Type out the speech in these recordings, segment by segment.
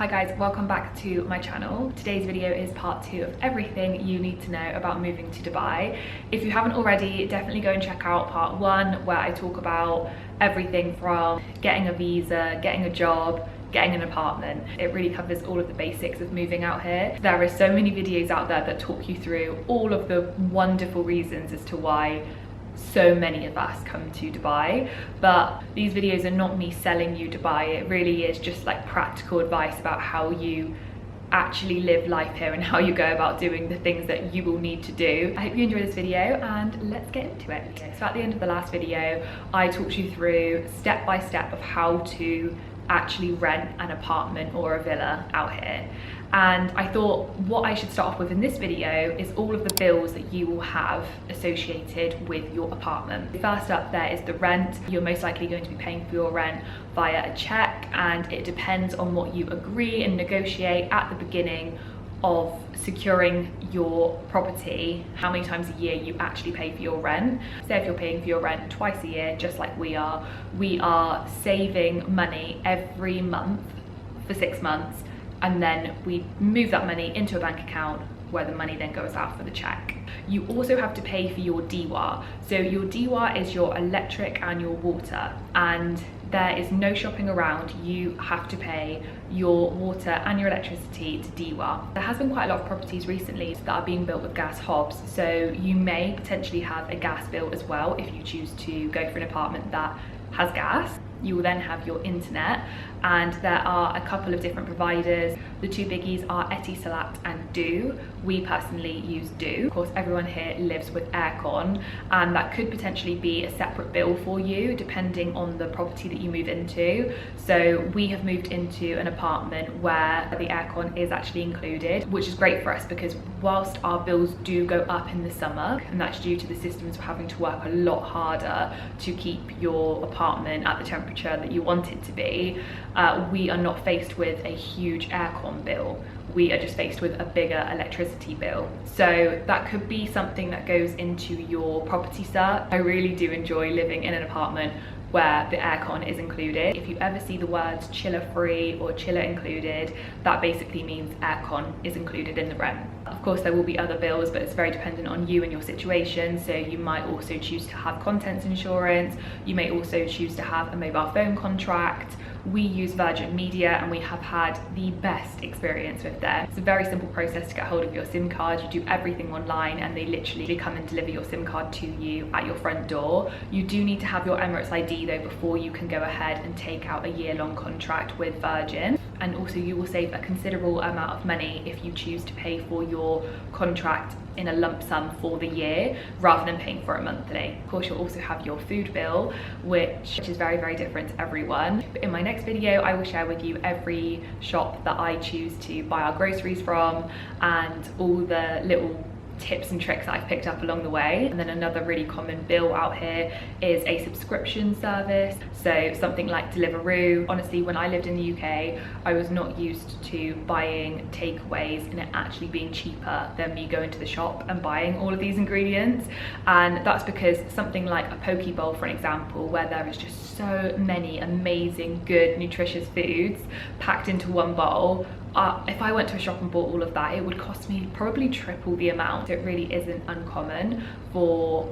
Hi guys, welcome back to my channel. Today's video is part 2 of everything you need to know about moving to Dubai. If you haven't already, definitely go and check out part 1 where I talk about everything from getting a visa, getting a job, getting an apartment. It really covers all of the basics of moving out here. There are so many videos out there that talk you through all of the wonderful reasons as to why so many of us come to Dubai, but these videos are not me selling you Dubai. It really is just like practical advice about how you actually live life here and how you go about doing the things that you will need to do. I hope you enjoy this video and let's get into it. Okay, so at the end of the last video, I talked you through step by step of how to actually rent an apartment or a villa out here. And I thought what I should start off with in this video is all of the bills that you will have associated with your apartment. First up there is the rent. You're most likely going to be paying for your rent via a check, and it depends on what you agree and negotiate at the beginning of securing your property, how many times a year you actually pay for your rent. Say if you're paying for your rent twice a year, just like we are saving money every month for 6 months, and then we move that money into a bank account where the money then goes out for the check. You also have to pay for your DWA. So your DWA is your electric and your water, and there is no shopping around. You have to pay your water and your electricity to DWA. There has been quite a lot of properties recently that are being built with gas hobs, so you may potentially have a gas bill as well if you choose to go for an apartment that has gas. You will then have your internet, and there are a couple of different providers. The two biggies are Etisalat and Do. We personally use Do. Of course, everyone here lives with aircon, and that could potentially be a separate bill for you depending on the property that you move into. So we have moved into an apartment where the aircon is actually included, which is great for us because whilst our bills do go up in the summer, and that's due to the systems having to work a lot harder to keep your apartment at the temperature that you want it to be, we are not faced with a huge aircon bill. We are just faced with a bigger electricity bill. So that could be something that goes into your property search. I really do enjoy living in an apartment where the aircon is included. If you ever see the words chiller free or chiller included, that basically means aircon is included in the rent. Of course, there will be other bills, but it's very dependent on you and your situation. So you might also choose to have contents insurance. You may also choose to have a mobile phone contract. We use Virgin Media and we have had the best experience with them. It's a very simple process to get hold of your SIM card. You do everything online and they literally come and deliver your SIM card to you at your front door. You do need to have your Emirates ID though before you can go ahead and take out a year-long contract with Virgin. And also you will save a considerable amount of money if you choose to pay for your contract in a lump sum for the year rather than paying for it monthly. Of course, you'll also have your food bill, which is very, very different to everyone. But in my next video, I will share with you every shop that I choose to buy our groceries from and all the little tips and tricks that I've picked up along the way. And then another really common bill out here is a subscription service. So something like Deliveroo. Honestly, when I lived in the UK, I was not used to buying takeaways and it actually being cheaper than me going to the shop and buying all of these ingredients. And that's because something like a poke bowl, for an example, where there is just so many amazing, good, nutritious foods packed into one bowl, if I went to a shop and bought all of that, it would cost me probably triple the amount. It really isn't uncommon for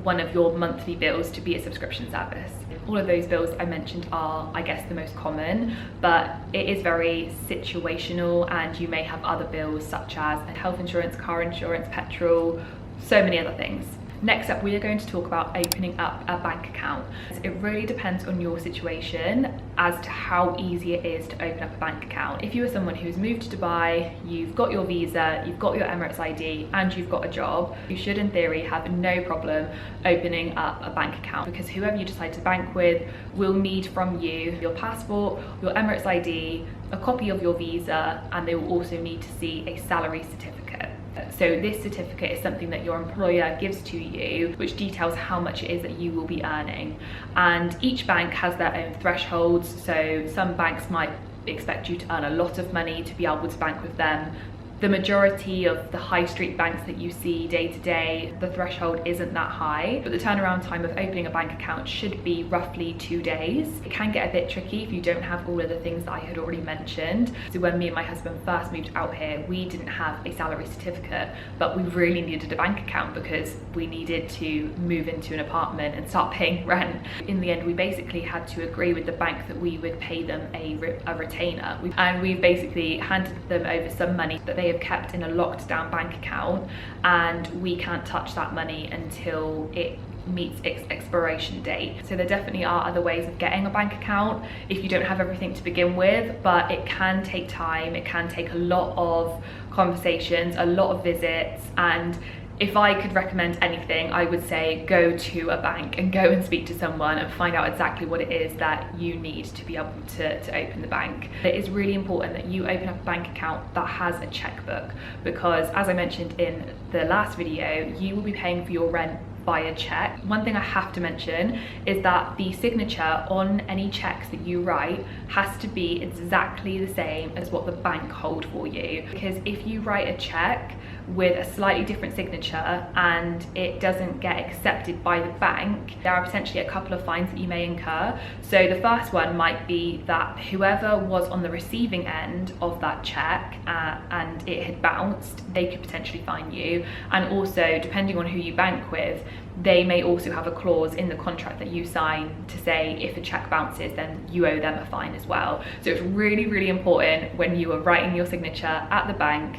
one of your monthly bills to be a subscription service. All of those bills I mentioned are, I guess, the most common, but it is very situational, and you may have other bills such as health insurance, car insurance, petrol, so many other things. Next up, we are going to talk about opening up a bank account. It really depends on your situation as to how easy it is to open up a bank account. If you are someone who's moved to Dubai, you've got your visa, you've got your Emirates ID, and you've got a job, you should in theory have no problem opening up a bank account, because whoever you decide to bank with will need from you your passport, your Emirates ID, a copy of your visa, and they will also need to see a salary certificate. So this certificate is something that your employer gives to you, which details how much it is that you will be earning. And each bank has their own thresholds. So some banks might expect you to earn a lot of money to be able to bank with them. the majority of the high street banks that you see day to day, the threshold isn't that high, but the turnaround time of opening a bank account should be roughly 2 days. It can get a bit tricky if you don't have all of the things that I had already mentioned. So when me and my husband first moved out here, we didn't have a salary certificate, but we really needed a bank account because we needed to move into an apartment and start paying rent. In the end, we basically had to agree with the bank that we would pay them a retainer, and we've basically handed them over some money that they have kept in a locked down bank account, and we can't touch that money until it meets its expiration date. So there definitely are other ways of getting a bank account if you don't have everything to begin with, but it can take time, it can take a lot of conversations, a lot of visits, and if I could recommend anything, I would say go to a bank and go and speak to someone and find out exactly what it is that you need to be able to open the bank. It is really important that you open up a bank account that has a checkbook, because as I mentioned in the last video, you will be paying for your rent via check. One thing I have to mention is that the signature on any checks that you write has to be exactly the same as what the bank hold for you, because if you write a check with a slightly different signature and it doesn't get accepted by the bank, there are potentially a couple of fines that you may incur. So the first one might be that whoever was on the receiving end of that check and it had bounced, they could potentially fine you. And also, depending on who you bank with, they may also have a clause in the contract that you sign to say if a check bounces, then you owe them a fine as well. So it's really, really important when you are writing your signature at the bank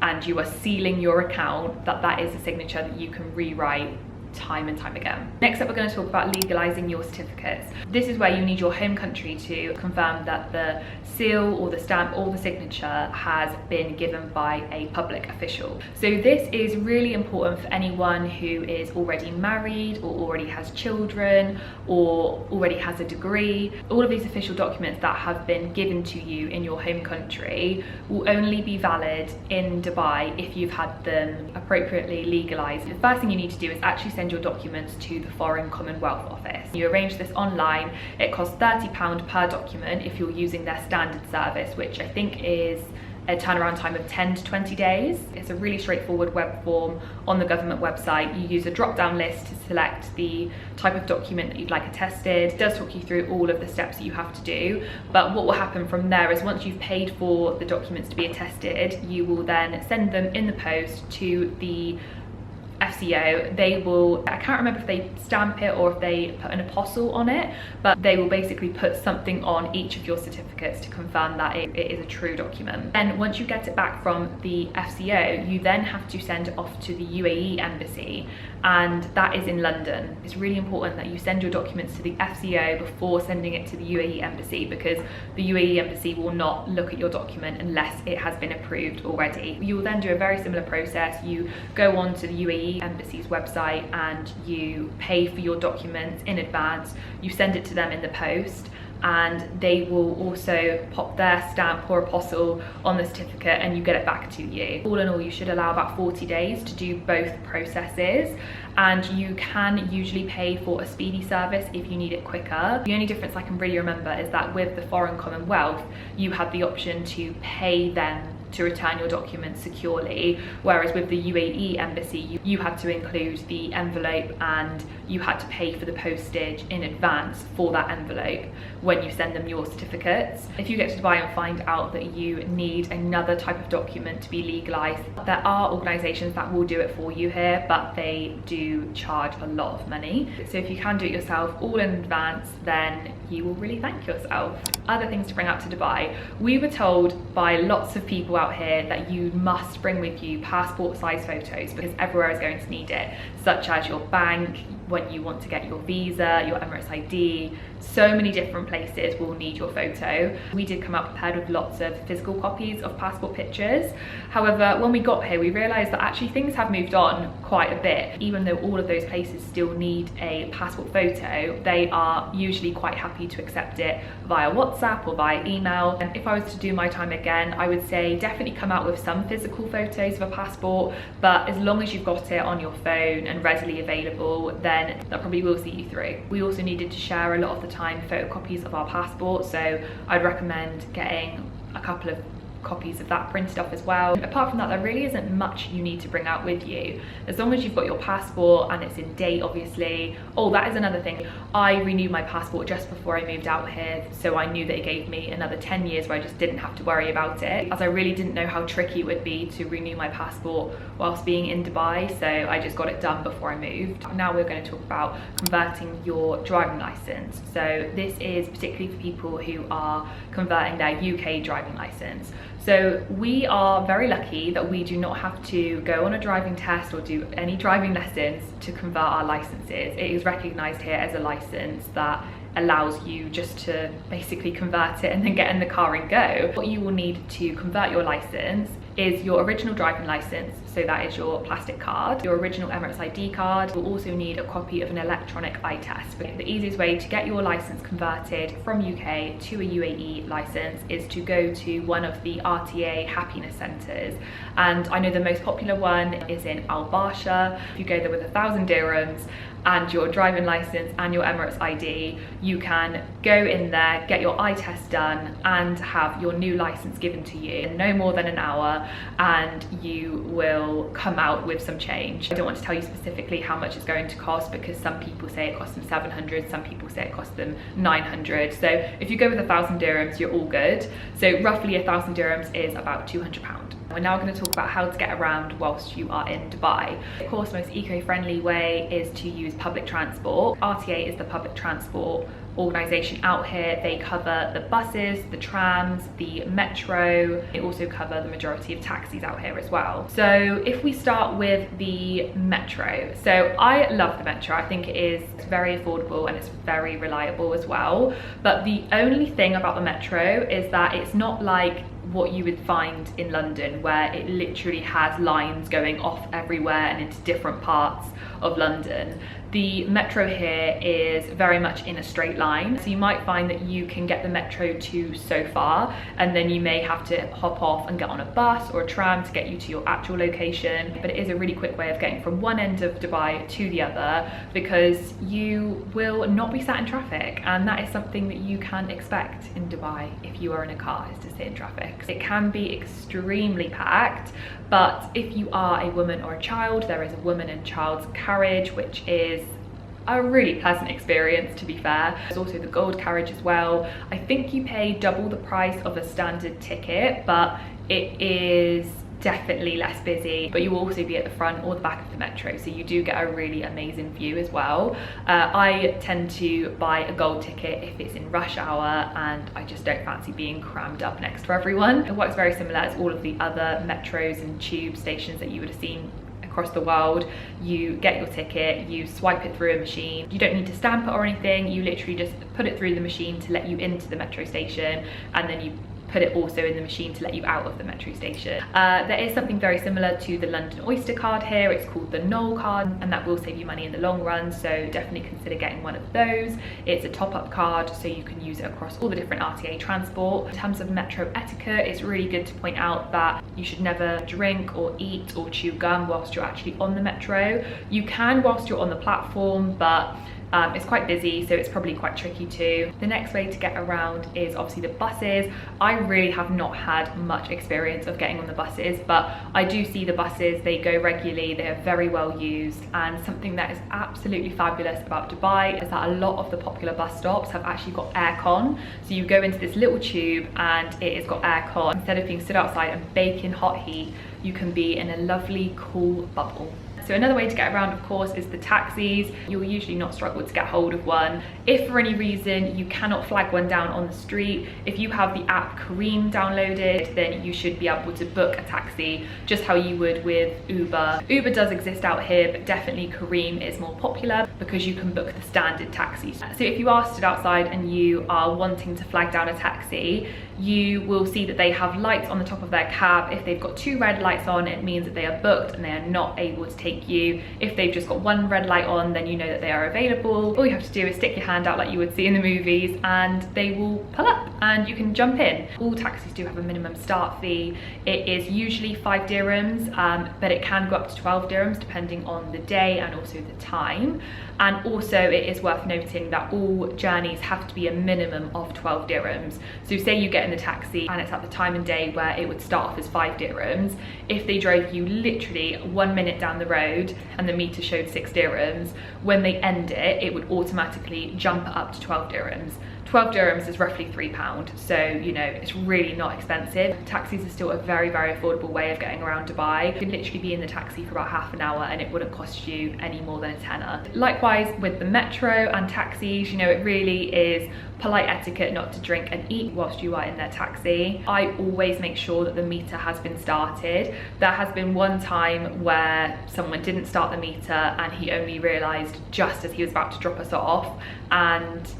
and you are sealing your account, that is a signature that you can rewrite time and time again. Next up, we're going to talk about legalizing your certificates. This is where you need your home country to confirm that the seal or the stamp or the signature has been given by a public official. So this is really important for anyone who is already married or already has children or already has a degree. All of these official documents that have been given to you in your home country will only be valid in Dubai if you've had them appropriately legalized. The first thing you need to do is actually send your documents to the Foreign Commonwealth Office. You arrange this online. It costs £30 per document if you're using their standard service, which I think is a turnaround time of 10 to 20 days. It's a really straightforward web form on the government website. You use a drop-down list to select the type of document that you'd like attested. It does talk you through all of the steps that you have to do, but what will happen from there is once you've paid for the documents to be attested, you will then send them in the post to the FCO. They will, I can't remember if they stamp it or if they put an apostle on it, but they will basically put something on each of your certificates to confirm that it is a true document. And once you get it back from the FCO, you then have to send it off to the UAE embassy, and that is in London. It's really important that you send your documents to the FCO before sending it to the UAE embassy, because the UAE embassy will not look at your document unless it has been approved already. You will then do a very similar process. You go on to the UAE embassy's website and you pay for your documents in advance. You send it to them in the post, and they will also pop their stamp or apostle on the certificate and you get it back to you. All in all, you should allow about 40 days to do both processes, and you can usually pay for a speedy service if you need it quicker. The only difference I can really remember is that with the Foreign Commonwealth, you have the option to pay them to return your documents securely, whereas with the UAE embassy, you had to include the envelope and you had to pay for the postage in advance for that envelope when you send them your certificates. If you get to Dubai and find out that you need another type of document to be legalized, there are organizations that will do it for you here, but they do charge a lot of money. So if you can do it yourself all in advance, then you will really thank yourself. Other things to bring out to Dubai. We were told by lots of people out here that you must bring with you passport size photos because everywhere is going to need it, such as your bank, when you want to get your visa, your Emirates ID. So many different places will need your photo. We did come up prepared with lots of physical copies of passport pictures. However, when we got here, we realized that actually things have moved on quite a bit. Even though all of those places still need a passport photo, they are usually quite happy to accept it via WhatsApp or via email. And if I was to do my time again, I would say definitely come out with some physical photos of a passport, but as long as you've got it on your phone and readily available, then that probably will see you through. We also needed to share a lot of the time photocopies of our passport, so I'd recommend getting a couple of copies of that printed off as well. Apart from that, there really isn't much you need to bring out with you, as long as you've got your passport and it's in date, obviously. Oh, that is another thing. I renewed my passport just before I moved out here, so I knew that it gave me another 10 years where I just didn't have to worry about it, as I really didn't know how tricky it would be to renew my passport whilst being in Dubai, so I just got it done before I moved. Now we're going to talk about converting your driving license. So this is particularly for people who are converting their UK driving license. So we are very lucky that we do not have to go on a driving test or do any driving lessons to convert our licenses. It is recognised here as a license that allows you just to basically convert it and then get in the car and go. What you will need to convert your license is your original driving license, so that is your plastic card, your original Emirates ID card. You'll also need a copy of an electronic eye test. The easiest way to get your license converted from UK to a UAE license is to go to one of the RTA happiness centres, and I know the most popular one is in Al Barsha. If you go there with 1,000 dirhams and your driving license and your Emirates ID, you can go in there, get your eye test done and have your new license given to you in no more than an hour, and you will come out with some change. I don't want to tell you specifically how much it's going to cost, because some people say it costs them 700, some people say it costs them 900. So if you go with 1,000 dirhams, you're all good. So roughly 1,000 dirhams is about £200. We're now going to talk about how to get around whilst you are in Dubai. Of course, the most eco-friendly way is to use public transport. RTA is the public transport organisation out here. They cover the buses, the trams, the metro. They also cover the majority of taxis out here as well. So if we start with the metro, so I love the metro. I think it is very affordable and it's very reliable as well. But the only thing about the metro is that it's not like what you would find in London, where it literally has lines going off everywhere and into different parts of London. The metro here is very much in a straight line, so you might find that you can get the metro to so far and then you may have to hop off and get on a bus or a tram to get you to your actual location. But it is a really quick way of getting from one end of Dubai to the other, because you will not be sat in traffic, and that is something that you can expect in Dubai if you are in a car, is to sit in traffic. It can be extremely packed, but if you are a woman or a child, there is a woman and child's carriage, which is a really pleasant experience, to be fair. There's also the gold carriage as well. I think you pay double the price of a standard ticket, but it is definitely less busy, but you will also be at the front or the back of the metro, so you do get a really amazing view as well. I tend to buy a gold ticket if it's in rush hour and I just don't fancy being crammed up next to everyone. It works very similar as all of the other metros and tube stations that you would have seen across the world. You get your ticket, you swipe it through a machine. You don't need to stamp it or anything, you literally just put it through the machine to let you into the metro station, and then you put it also in the machine to let you out of the metro station. There is something very similar to the London Oyster card here. It's called the Knoll card, and that will save you money in the long run, so definitely consider getting one of those. It's a top-up card, so you can use it across all the different RTA transport. In terms of metro etiquette, it's really good to point out that you should never drink or eat or chew gum whilst you're actually on the metro. You can whilst you're on the platform, but it's quite busy, so it's probably quite tricky too. The next way to get around is obviously the buses. I really have not had much experience of getting on the buses, but I do see the buses, they go regularly, they are very well used, and something that is absolutely fabulous about Dubai is that a lot of the popular bus stops have actually got aircon. So you go into this little tube and it has got aircon. Instead of being stood outside and baking hot heat, you can be in a lovely cool bubble. So another way to get around, of course, is the taxis. You'll usually not struggle to get hold of one. If for any reason you cannot flag one down on the street, if you have the app Careem downloaded, then you should be able to book a taxi just how you would with Uber. Uber does exist out here, but definitely Careem is more popular because you can book the standard taxis. So if you are stood outside and you are wanting to flag down a taxi, you will see that they have lights on the top of their cab. If they've got 2 red lights on, it means that they are booked and they are not able to take you. If they've just got 1 red light on, then you know that they are available. All you have to do is stick your hand out like you would see in the movies and they will pull up and you can jump in. All taxis do have a minimum start fee. It is usually 5 dirhams, but it can go up to 12 dirhams depending on the day and also the time. And also it is worth noting that all journeys have to be a minimum of 12 dirhams. So say you get in the taxi and it's at the time and day where it would start off as 5 dirhams, if they drove you literally 1 minute down the road and the meter showed 6 dirhams, when they end it, it would automatically jump up to 12 dirhams. 12 dirhams is roughly £3, so you know, it's really not expensive. Taxis are still a very, very affordable way of getting around Dubai. You could literally be in the taxi for about half an hour and it wouldn't cost you any more than a tenner. Likewise with the metro and taxis, you know, it really is polite etiquette not to drink and eat whilst you are in their taxi. I always make sure that the meter has been started. There has been one time where someone didn't start the meter and he only realised just as he was about to drop us off, and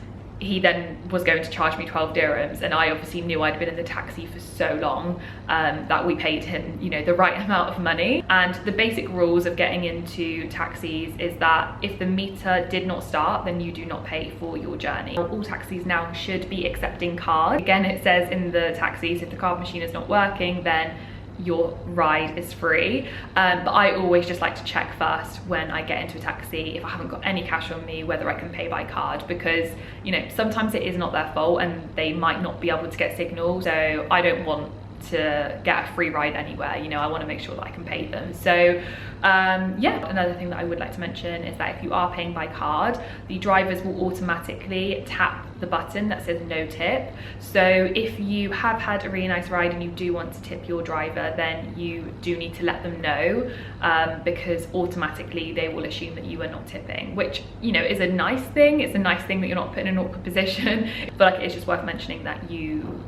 he then was going to charge me 12 dirhams, and I obviously knew I'd been in the taxi for so long that we paid him, you know, the right amount of money. And the basic rules of getting into taxis is that if the meter did not start, then you do not pay for your journey. All taxis now should be accepting card. Again, it says in the taxis, if the card machine is not working, then your ride is free, but I always just like to check first when I get into a taxi if I haven't got any cash on me whether I can pay by card, because you know, sometimes it is not their fault and they might not be able to get signal, so I don't want to get a free ride anywhere. You know, I want to make sure that I can pay them. So yeah, another thing that I would like to mention is that if you are paying by card, the drivers will automatically tap the button that says no tip. So if you have had a really nice ride and you do want to tip your driver, then you do need to let them know, because automatically they will assume that you are not tipping, which, you know, is a nice thing. It's a nice thing that you're not put in an awkward position, but like, it's just worth mentioning that you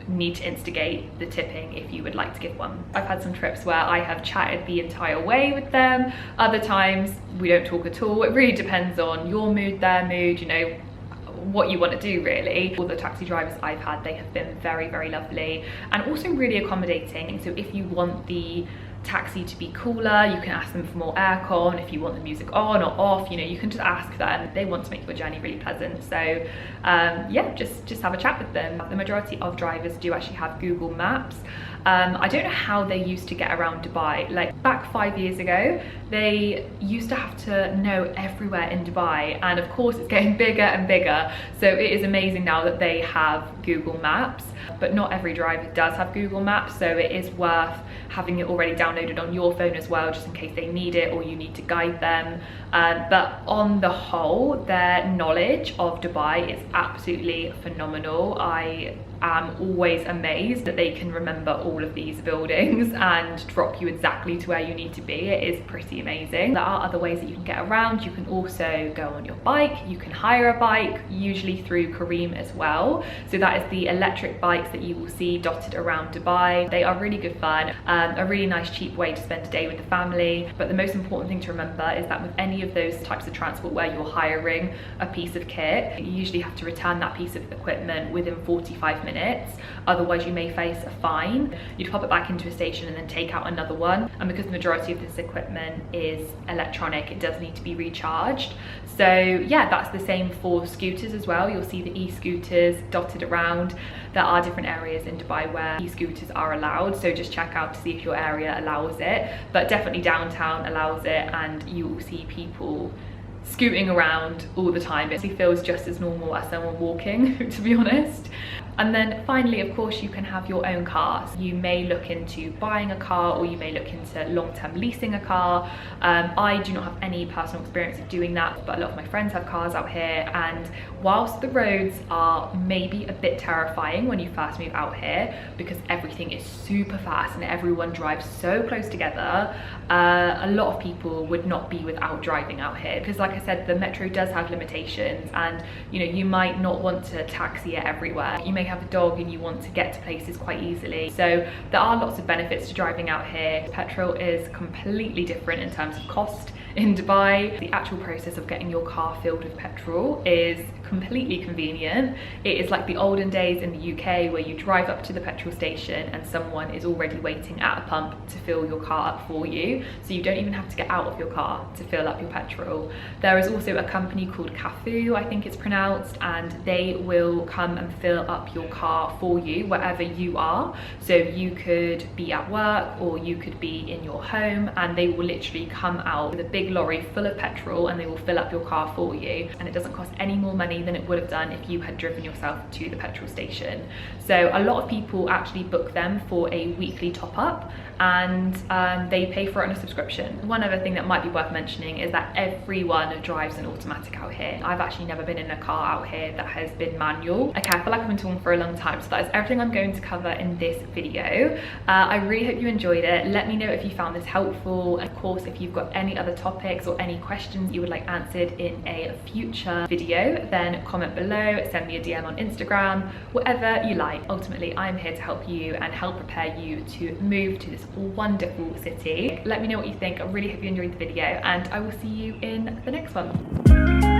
need to instigate the tipping if you would like to give one. I've had some trips where I have chatted the entire way with them. Other times we don't talk at all. It really depends on your mood, their mood, you know, what you want to do really. All the taxi drivers I've had, they have been very, very lovely and also really accommodating. So if you want the taxi to be cooler, you can ask them for more aircon. If you want the music on or off, you know, you can just ask them. They want to make your journey really pleasant. So yeah, just have a chat with them. The majority of drivers do actually have Google Maps. I don't know how they used to get around Dubai. Like back 5 years ago, they used to have to know everywhere in Dubai, and of course it's getting bigger and bigger, so it is amazing now that they have Google Maps. But not every driver does have Google Maps, so it is worth having it already downloaded on your phone as well, just in case they need it or you need to guide them. But on the whole, their knowledge of Dubai is absolutely phenomenal. I am always amazed that they can remember all of these buildings and drop you exactly to where you need to be. It is pretty amazing. There are other ways that you can get around. You can also go on your bike, you can hire a bike, usually through Careem as well. So that is the electric bikes that you will see dotted around Dubai. They are really good fun, a really nice cheap way to spend a day with the family. But the most important thing to remember is that with any of those types of transport where you're hiring a piece of kit, you usually have to return that piece of equipment within 45 minutes. Otherwise you may face a fine. You'd pop it back into a station and then take out another one, and because the majority of this equipment is electronic, it does need to be recharged. So yeah, that's the same for scooters as well. You'll see the e-scooters dotted around. There are different areas in Dubai where e-scooters are allowed, so just check out to see if your area allows it, but definitely downtown allows it, and you will see people scooting around all the time. It feels just as normal as someone walking, to be honest. And then finally, of course, you can have your own car. So you may look into buying a car, or you may look into long-term leasing a car. I do not have any personal experience of doing that, but a lot of my friends have cars out here, and whilst the roads are maybe a bit terrifying when you first move out here because everything is super fast and everyone drives so close together, a lot of people would not be without driving out here, because like I said, the metro does have limitations, and you know, you might not want to taxi it everywhere. You may have a dog and you want to get to places quite easily. So there are lots of benefits to driving out here. Petrol is completely different in terms of cost in Dubai. The actual process of getting your car filled with petrol is completely convenient. It is like the olden days in the UK where you drive up to the petrol station and someone is already waiting at a pump to fill your car up for you, so you don't even have to get out of your car to fill up your petrol. There is also a company called Cafu, I think it's pronounced, and they will come and fill up your car for you wherever you are. So you could be at work or you could be in your home, and they will literally come out with a big big lorry full of petrol and they will fill up your car for you, and it doesn't cost any more money than it would have done if you had driven yourself to the petrol station. So a lot of people actually book them for a weekly top up, and they pay for it on a subscription. One other thing that might be worth mentioning is that everyone drives an automatic out here. I've actually never been in a car out here that has been manual. Okay, I feel like I've been talking for a long time, so that is everything I'm going to cover in this video. I really hope you enjoyed it. Let me know if you found this helpful. Of course, if you've got any other topics or any questions you would like answered in a future video, then comment below, send me a DM on Instagram, whatever you like. Ultimately, I'm here to help you and help prepare you to move to this wonderful city. Let me know what you think. I really hope you enjoyed the video, and I will see you in the next one.